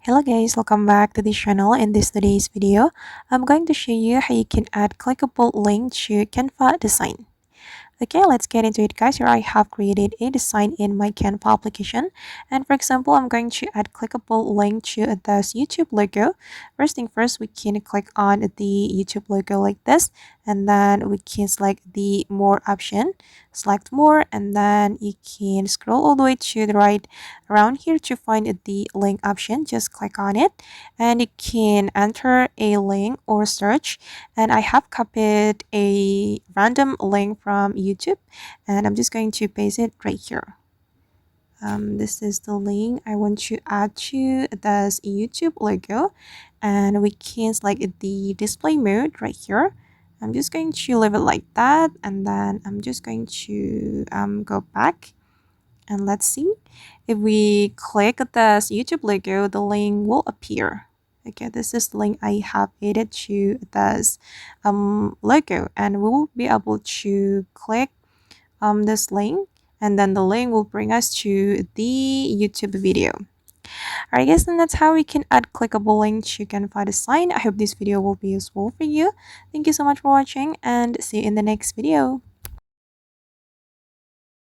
Hello guys, welcome back to this channel. In this today's video, I'm going to show you how you can add clickable link to Canva design. Okay, let's get into it guys. Here I have created a design in my Canva application. And for example, I'm going to add clickable link to this YouTube logo. First thing first, we can click on the YouTube logo like this. And then we can select the more option. Select more and then you can scroll all the way to the right around here to find the link option. Just click on it and you can enter a link or search, and I have copied a random link from YouTube and I'm just going to paste it right here. This is the link I want to add to this YouTube logo, and we can select the display mode right here. I'm just going to leave it like that, and then I'm just going to go back and let's see. If we click this YouTube logo, the link will appear. Okay, this is the link I have added to this logo, and we will be able to click this link, and then the link will bring us to the YouTube video. Alright guys, and that's how we can add clickable link to Canva design. I hope this video will be useful for you. Thank you so much for watching and see you in the next video.